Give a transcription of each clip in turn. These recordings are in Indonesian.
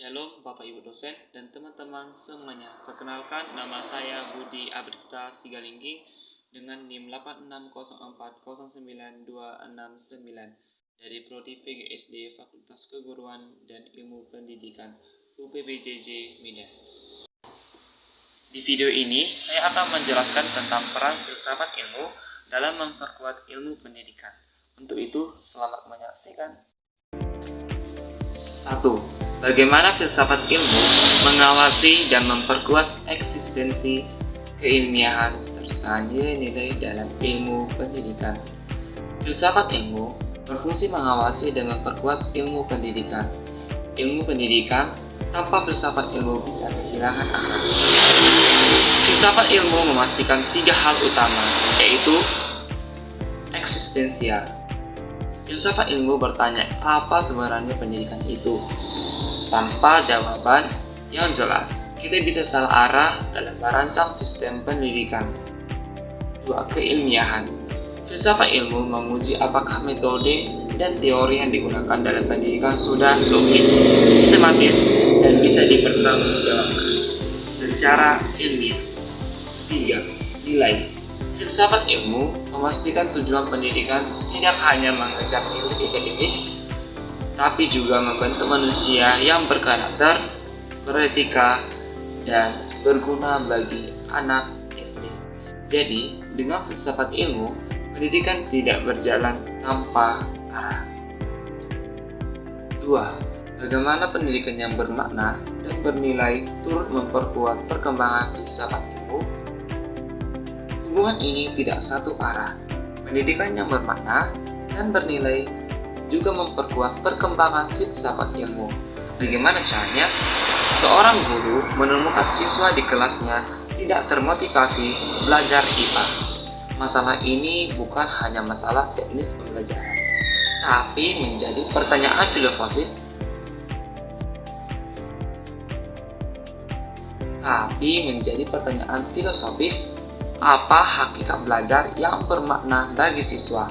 Shalom Bapak Ibu dosen dan teman-teman semuanya. Perkenalkan, nama saya Budi Abrita Sigalingging dengan NIM 860409269 dari Prodi PGSD Fakultas Keguruan dan Ilmu Pendidikan UPBJJ Medan. Di video ini, saya akan menjelaskan tentang peran filsafat ilmu dalam memperkuat ilmu pendidikan. Untuk itu, selamat menyaksikan. 1. Bagaimana filsafat ilmu mengawasi dan memperkuat eksistensi keilmiahan serta nilai-nilai dalam ilmu pendidikan. Filsafat ilmu berfungsi mengawasi dan memperkuat ilmu pendidikan. Ilmu pendidikan tanpa filsafat ilmu bisa kehilangan arah. Filsafat ilmu memastikan 3 hal utama, yaitu eksistensial. Filsafat ilmu bertanya apa sebenarnya pendidikan itu. Tanpa jawaban yang jelas, kita bisa salah arah dalam merancang sistem pendidikan. 2. Keilmiahan. Filsafat ilmu menguji apakah metode dan teori yang digunakan dalam pendidikan sudah logis, sistematis, dan bisa dipertanggungjawabkan secara ilmiah. 3. Nilai. Filsafat ilmu memastikan tujuan pendidikan tidak hanya mengejar nilai akademis, tapi juga membentuk manusia yang berkarakter, beretika, dan berguna bagi anak SD. Jadi, dengan filsafat ilmu, pendidikan tidak berjalan tanpa arah. 2. Bagaimana pendidikan yang bermakna dan bernilai turut memperkuat perkembangan filsafat ilmu? Hubungan ini tidak satu arah. Pendidikan yang bermakna dan bernilai juga memperkuat perkembangan filsafat ilmu. Bagaimana caranya? Seorang guru menemukan siswa di kelasnya tidak termotivasi belajar IPA. Masalah ini bukan hanya masalah teknis pembelajaran, tapi menjadi pertanyaan filosofis. Apa hakikat belajar yang bermakna bagi siswa?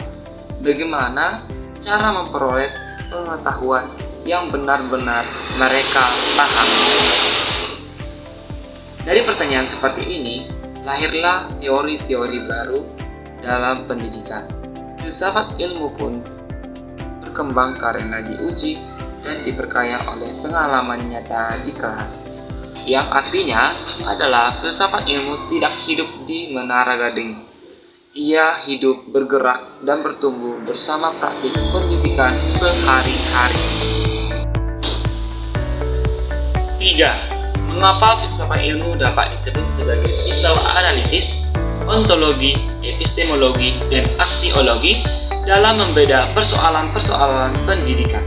Bagaimana cara memperoleh pengetahuan yang benar-benar mereka pahami? Dari pertanyaan seperti ini, lahirlah teori-teori baru dalam pendidikan. Filsafat ilmu pun berkembang karena diuji dan diperkaya oleh pengalaman nyata di kelas. Yang artinya adalah filsafat ilmu tidak hidup di menara gading. Ia hidup, bergerak, dan bertumbuh bersama praktik pendidikan sehari-hari. 3. Mengapa filsafat ilmu dapat disebut sebagai pisau analisis, ontologi, epistemologi, dan aksiologi dalam membeda persoalan-persoalan pendidikan?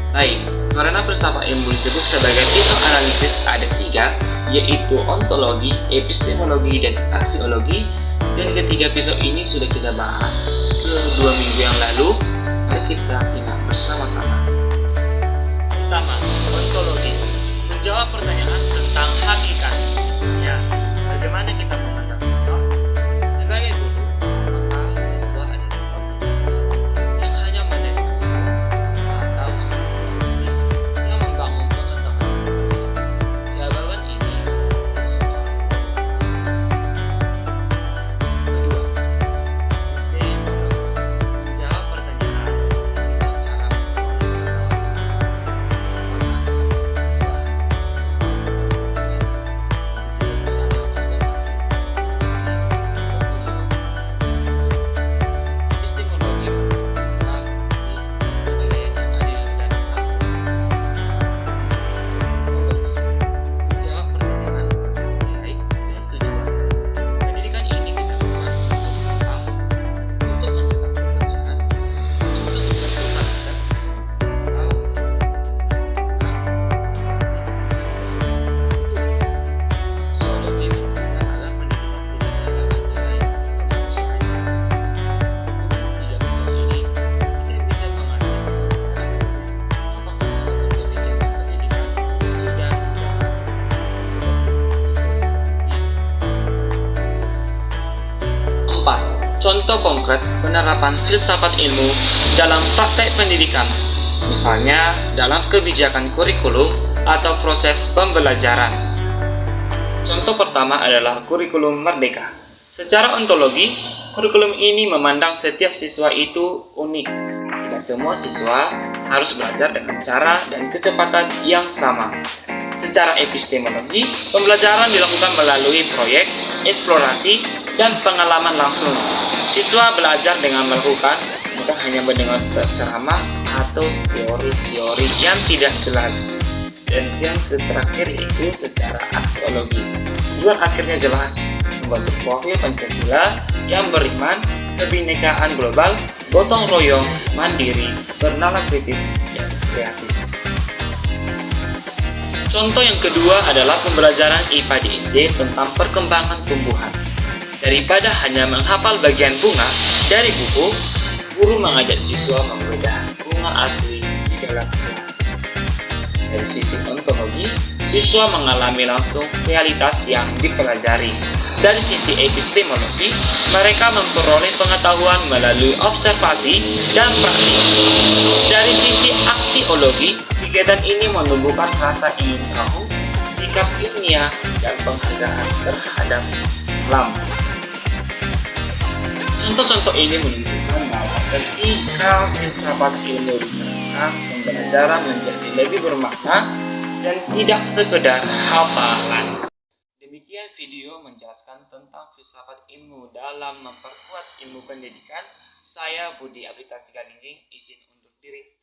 Baik, karena filsafat ilmu disebut sebagai pisau analisis ada 3, yaitu ontologi, epistemologi, dan aksiologi. Dan ketiga pisau ini sudah kita bahas ke 2 minggu yang lalu. Mari kita simak bersama-sama. Pertama, ontologi menjawab pertanyaan tentang hakikat. Misalnya, bagaimana kita memandang siswa sebagai guru? Apakah siswa adalah konsep yang hanya menerima atau yang membangun pengetahuan siswa? Jawaban ini contoh konkret penerapan filsafat ilmu dalam praktek pendidikan, misalnya dalam kebijakan kurikulum atau proses pembelajaran. Contoh pertama adalah kurikulum merdeka. Secara ontologi, kurikulum ini memandang setiap siswa itu unik. Tidak semua siswa harus belajar dengan cara dan kecepatan yang sama. Secara epistemologi, pembelajaran dilakukan melalui proyek, eksplorasi, dan pengalaman langsung. Siswa belajar dengan melakukan, bukan hanya mendengar ceramah atau teori-teori yang tidak jelas. Dan yang terakhir yaitu secara aksiologi. Tujuan akhirnya jelas, membentuk profil Pancasila yang beriman, kebinekaan global, gotong royong, mandiri, bernalar kritis, dan kreatif. Contoh yang kedua adalah pembelajaran IPA di SD tentang perkembangan tumbuhan. Daripada hanya menghafal bagian bunga dari buku, guru mengajak siswa membedah bunga asli di dalam kelas. Dari sisi ontologi, siswa mengalami langsung realitas yang dipelajari. Dari sisi epistemologi, mereka memperoleh pengetahuan melalui observasi dan praktik. Dari sisi aksiologi, kegiatan ini menumbuhkan rasa ingin tahu, sikap ilmiah, dan penghargaan terhadap alam. Contoh-contoh ini menunjukkan bahwa ketika filsafat ilmu diterapkan, pembelajaran menjadi lebih bermakna dan tidak sekedar hafalan. Demikian video menjelaskan tentang filsafat ilmu dalam memperkuat ilmu pendidikan. Saya Budi Abdita Siganingging, izin undur diri.